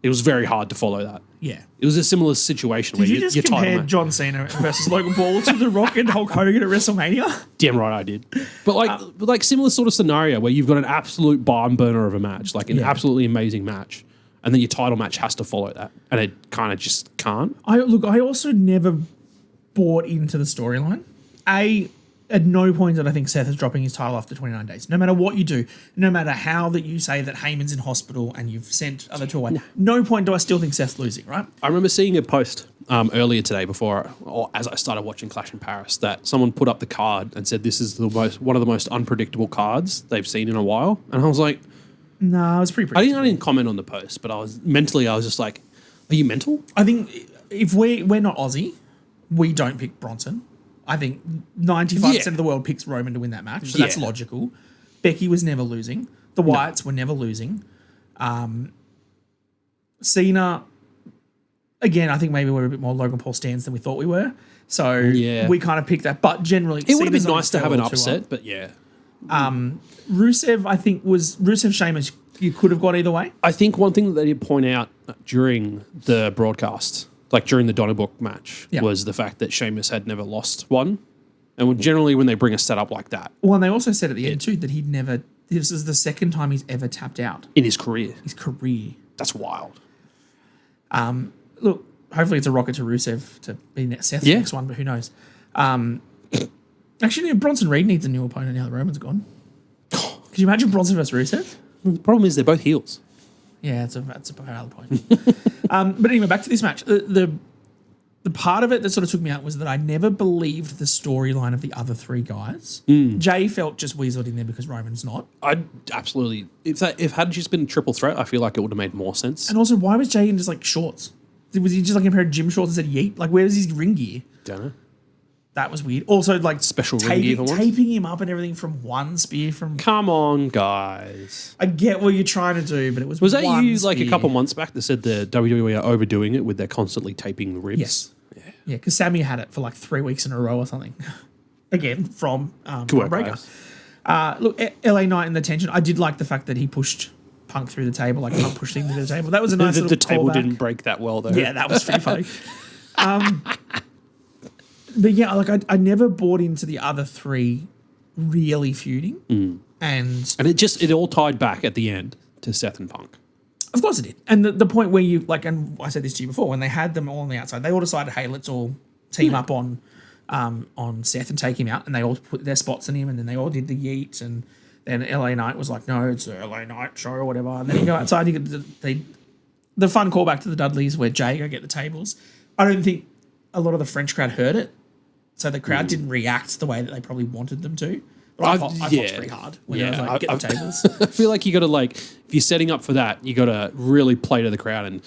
It was very hard to follow that. Yeah. It was a similar situation where you just compared John Cena versus Logan Paul to The Rock and Hulk Hogan at WrestleMania? Damn right I did. But like similar sort of scenario where you've got an absolute barn burner of a match, like an absolutely amazing match, and then your title match has to follow that, and it kind of just can't. I also never bought into the storyline. At no point did I think Seth is dropping his title after 29 days. No matter what you do, no matter how that you say that Heyman's in hospital and you've sent other two away, no point do I still think Seth's losing, right? I remember seeing a post earlier today or as I started watching Clash in Paris that someone put up the card and said this is one of the most unpredictable cards they've seen in a while. And I was like... No, it was pretty predictable. I didn't comment on the post, but I was just like, are you mental? I think if we're not Aussie, we don't pick Bronson. I think 95% of the world picks Roman to win that match, so that's logical. Becky was never losing. The Wyatts were never losing. Cena, again, I think maybe we're a bit more Logan Paul stands than we thought we were. So we kind of picked that. But generally, it would have been nice to have an upset, but Rusev, I think, was Rusev Sheamus. You could have got either way. I think one thing that they did point out during the broadcast like during the donybrook match, Yeah. was the fact that Sheamus had never lost one. And generally when they bring a setup like that Well, and they also said at the end too that he'd never. This is the second time he's ever tapped out. in his career, His career. that's wild. Look, hopefully it's a rocket to Rusev to be Seth's next one, but who knows? Actually, Bronson Reed needs a new opponent now that Roman's gone. Could you imagine Bronson versus Rusev? The problem is they're both heels. Yeah, that's a valid point. But anyway, back to this match. The part of it that sort of took me out was that I never believed the storyline of the other three guys. Jay felt just weaseled in there because Roman's not. I absolutely. If had just been a triple threat, I feel like it would have made more sense. And also, why was Jay in just like shorts? Was he just like in a pair of gym shorts and said yeet? Like, where's his ring gear? Don't know. That was weird. Also, like Special ring gear for once? taping him up and everything from one spear from. Come on, guys. I get what you're trying to do, but it was that one you like a spear. couple months back that said the WWE are overdoing it with their constantly taping the ribs? Yes. Yeah, because Sammy had it for like 3 weeks in a row or something. Again, from Good work, Breaker. guys. Look, LA Knight in the tension. I did like the fact that he pushed Punk through the table, like Punk pushed him through the table. That was a nice The little table callback. didn't break that well, though. Yeah, that was pretty funny. But yeah, like I never bought into the other three really feuding. And it all tied back at the end to Seth and Punk. of course it did. And the point where you, like, and I said this to you before, when they had them all on the outside, they all decided, hey, let's all team up on Seth and take him out. And they all put their spots in him, and then they all did the yeet. And then LA Knight was like, no, it's a LA Knight show or whatever. And then you go outside, you get the fun callback to the Dudleys where Jay go get the tables. I don't think a lot of the French crowd heard it. So the crowd didn't react the way that they probably wanted them to. But I thought it was pretty hard when I was like, get the tables. I feel like you got to, like, if you're setting up for that, you got to really play to the crowd and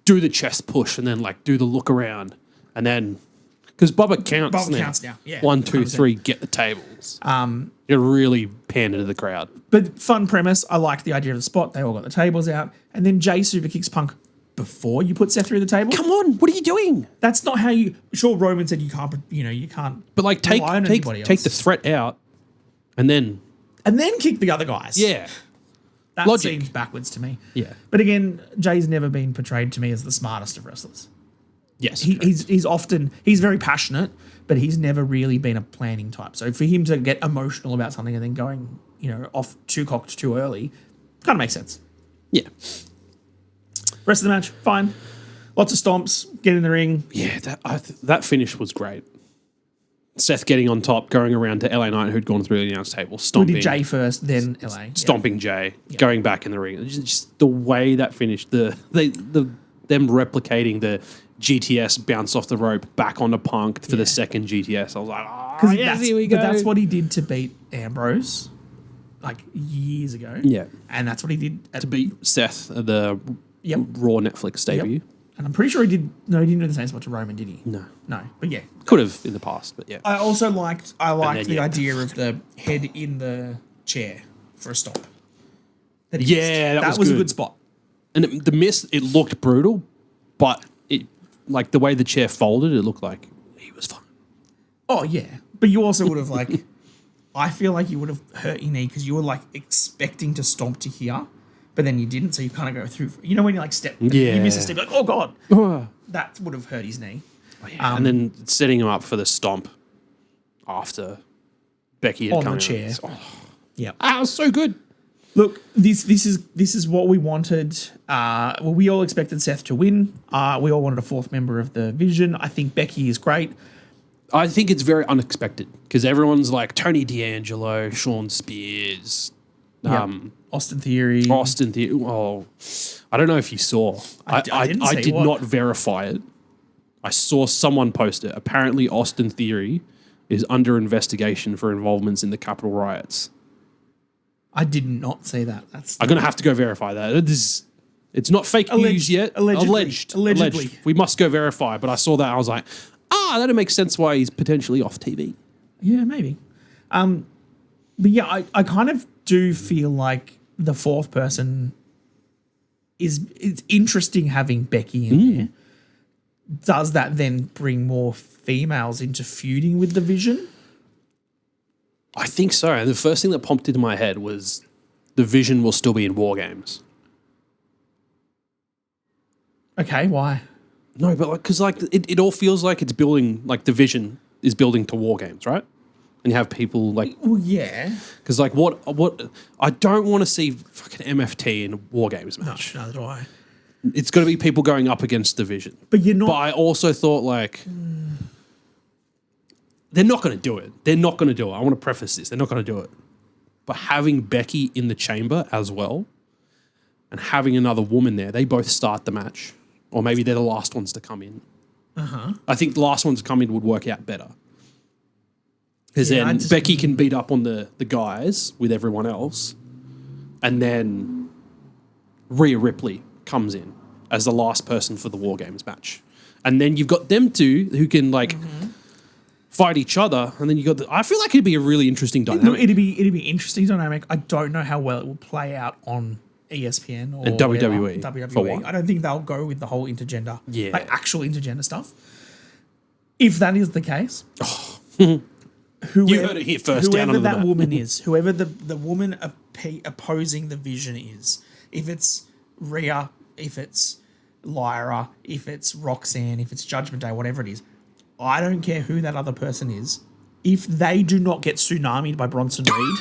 do the chest push and then, like, do the look around. And then, because Bubba counts now. Yeah. 1, 2, 3, get the tables. You really pander to the crowd. But fun premise. I liked the idea of the spot. They all got the tables out. And then Jay super kicks Punk before you put Seth through the table. Come on, what are you doing? That's not how you. Sure, Roman said you can't. But, like, take rely on anybody the else. threat out and then kick the other guys. yeah. That Logic. seems backwards to me. Yeah. But again, Jay's never been portrayed to me as the smartest of wrestlers. Yes. He's very passionate, but he's never really been a planning type. So for him to get emotional about something and then going, off too cocked too early, kind of makes sense. Yeah. Rest of the match, fine. Lots of stomps, get in the ring. Yeah, that finish was great. Seth getting on top, going around to LA Knight, who'd gone through the announce table, We stomping. did Jay first, then LA. Stomping Jay, going back in the ring. Just the way that finished, them replicating the GTS bounce off the rope back onto Punk for the second GTS. I was like, oh, yes, here we go. But that's what he did to beat Ambrose, like years ago. Yeah. And that's what he did To beat Seth at the Yep. Raw Netflix debut. Yep. And I'm pretty sure he did. No, he didn't do the same spot to Roman, did he? No. No. But yeah. Could have in the past, but yeah. I also liked then, the yeah. idea of the head in the chair for a stomp. That Yeah, that was a good. good spot. And the miss, it looked brutal, but it, like the way the chair folded, it looked like he was fine. Oh yeah, but you also would have like, I feel like you would have hurt your knee because you were like expecting to stomp to here, but then you didn't, so you kind of go through. When you like step, you miss a step, like oh god, that would have hurt his knee. Oh, yeah. And then setting him up for the stomp after Becky had On come the in. chair. Yeah. It was so good. Look, this is what we wanted. We all expected Seth to win. We all wanted a fourth member of the Vision. I think Becky is great. I think it's very unexpected because everyone's like Tony D'Angelo, Sean Spears, Austin Theory. Austin Theory. Oh, I don't know if you saw. I didn't see did what? not verify it. I saw someone post it. Apparently, Austin Theory is under investigation for involvements in the Capitol riots. I did not see that. I'm going to have to go verify that. It's not fake news yet. Allegedly. We must go verify. But I saw that. I was like, that makes sense why he's potentially off TV. Yeah, maybe. But yeah, I kind of do feel like the fourth person it's interesting having Becky in there. Does that then bring more females into feuding with the Vision? I think so. And the first thing that popped into my head was the Vision will still be in War Games. Okay, why? No, but like, because like it all feels like it's building, like division is building to War Games, right? And you have people like, Well, yeah. because like what I don't want to see fucking MFT in a War Games match. No, do I. It's got to be people going up against division. But you're not. But I also thought like they're not going to do it. They're not going to do it. I want to preface this. They're not going to do it. But having Becky in the chamber as well, and having another woman there, they both start the match, or maybe they're the last ones to come in. I think the last ones to come in would work out better. Because then Becky can beat up on the guys with everyone else, and then Rhea Ripley comes in as the last person for the War Games match. And then you've got them two who can like fight each other, and then you got I feel like it'd be a really interesting dynamic. It'd be interesting dynamic. I don't know how well it will play out on ESPN or and WWE. For WWE. what? I don't think they'll go with the whole intergender, Yeah. like actual intergender stuff. If that is the case, whoever, You heard it here first. Down whoever under the that mat. woman is, whoever the woman opposing the Vision is, if it's Rhea, if it's Lyra, if it's Roxanne, if it's Judgment Day, whatever it is, I don't care who that other person is. If they do not get tsunami'd by Bronson Reed,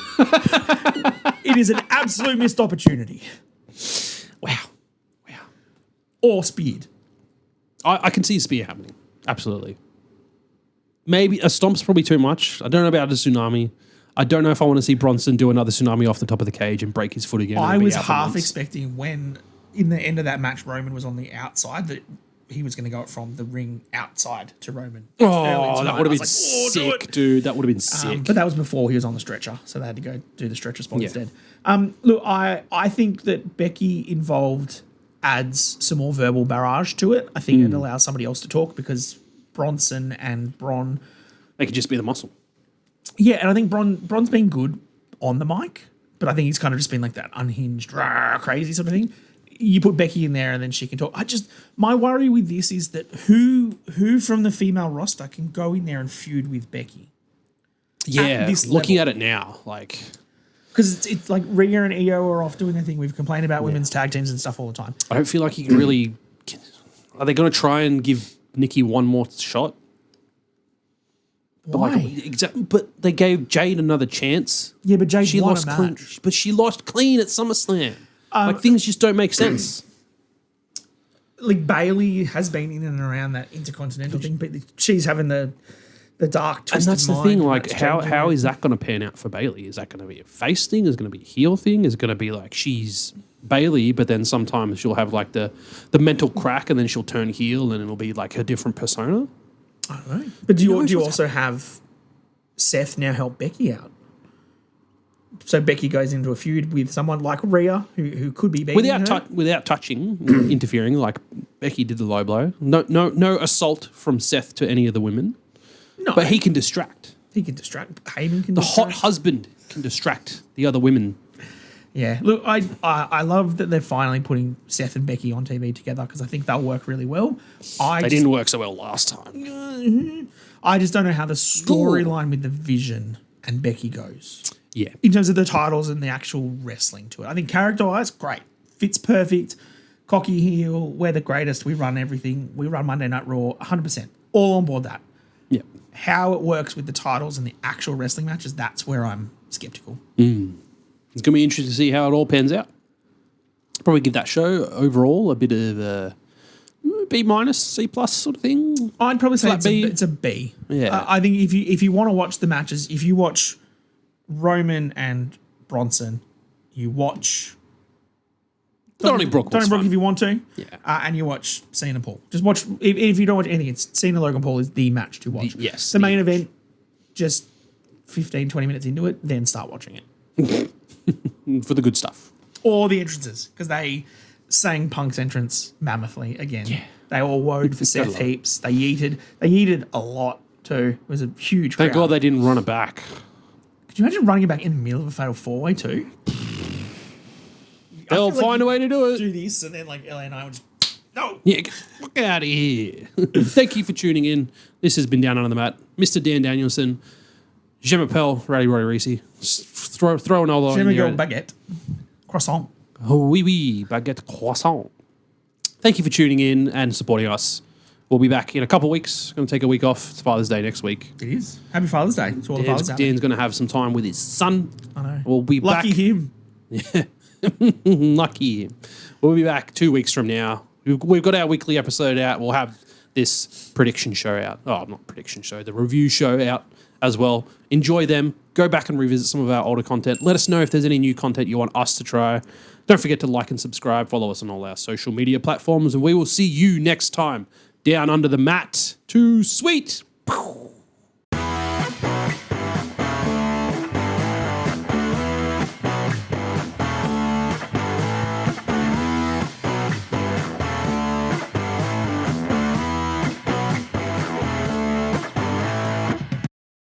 it is an absolute missed opportunity. Wow. Or speared. I can see a spear happening. Absolutely. Maybe a stomp's probably too much. I don't know about a tsunami. I don't know if I want to see Bronson do another tsunami off the top of the cage and break his foot again. I was half expecting when, in the end of that match, Roman was on the outside, that he was going to go from the ring outside to Roman. Oh, that would have been sick, dude. That would have been sick. But that was before he was on the stretcher, so they had to go do the stretcher spot Yeah. instead. Look, I think that Becky involved adds some more verbal barrage to it. I think it allows somebody else to talk because Bronson and Bron... They could just be the muscle. Yeah, and I think Bron's been good on the mic, but I think he's kind of just been like that unhinged, crazy sort of thing. You put Becky in there and then she can talk. My worry with this is that who from the female roster can go in there and feud with Becky? Yeah, looking at it now, like... Because it's like Rhea and Io are off doing their thing. We've complained about women's tag teams and stuff all the time. I don't feel like you can really... Are they going to try and give Nikki one more shot? Why? But they gave Jade another chance. Yeah, but Jade She won lost a clean, match. but she lost clean at SummerSlam. Like things just don't make sense. Like Bailey has been in and around that intercontinental thing, but she's having the dark And twisted that's the mind thing. and Like, that's how changing. is that going to pan out for Bailey? Is that going to be a face thing? Is it going to be a heel thing? Is it going to be like she's Bailey, but then sometimes she'll have like the mental crack, and then she'll turn heel, and it'll be like a different persona. I don't know. But do knows you what's also have Seth now help Becky out? So Becky goes into a feud with someone like Rhea, who could be beating her. Without touching, interfering, like Becky did the low blow. No assault from Seth to any of the women. No, But he can distract. he can distract. Heyman can The distract. hot husband can distract the other women. Yeah, look, I love that they're finally putting Seth and Becky on TV together because I think they'll work really well. They didn't work so well last time. I just don't know how the storyline with the Vision and Becky goes Yeah. in terms of the titles and the actual wrestling to it. I think character-wise, great. Fits perfect. Cocky heel. We're the greatest. We run everything. We run Monday Night Raw. 100%. All on board that. Yeah. How it works with the titles and the actual wrestling matches, that's where I'm skeptical. It's going to be interesting to see how it all pans out. Probably give that show overall a bit of a B minus, C plus sort of thing. I'd probably say Flat B. it's a B. Yeah. I think if you want to watch the matches, if you watch Roman and Bronson, you watch Donybrook was fun. if you want to, Yeah. and you watch Cena Paul. Just watch if you don't watch anything, it's Cena Logan Paul is the match to watch. Yes, the the main event. Just 15, 20 minutes into it, then start watching it. For the good stuff. Or the entrances, because they sang Punk's entrance mammothly again. Yeah. They all woed for Seth lot. heaps. They yeeted a lot too. It was a huge Thank crowd. God they didn't run it back. Could you imagine running it back in the middle of a fatal four-way too? They'll find a way to do it. Do this, and then like LA and I would just no. Yeah, get out of here. Thank you for tuning in. This has been Down Under the Mat. Mr. Dan Danielson, Je m'appelle Rowdy Roy Reese. Throw an old Jimmy Girl baguette, croissant. Oh, oui, oui, baguette croissant. Thank you for tuning in and supporting us. We'll be back in a couple of weeks. Going to take a week off. It's Father's Day next week. It is. Happy Father's Day to all the fathers out there. Dan's going to have some time with his son. I know. We'll be Lucky back. him. Lucky him. We'll be back 2 weeks from now. We've got our weekly episode out. We'll have this prediction show out. Oh, not prediction show. The review show out as well. Enjoy them. Go back and revisit some of our older content. Let us know if there's any new content you want us to try. Don't forget to like and subscribe. Follow us on all our social media platforms. And we will see you next time. Down under the mat. Too sweet.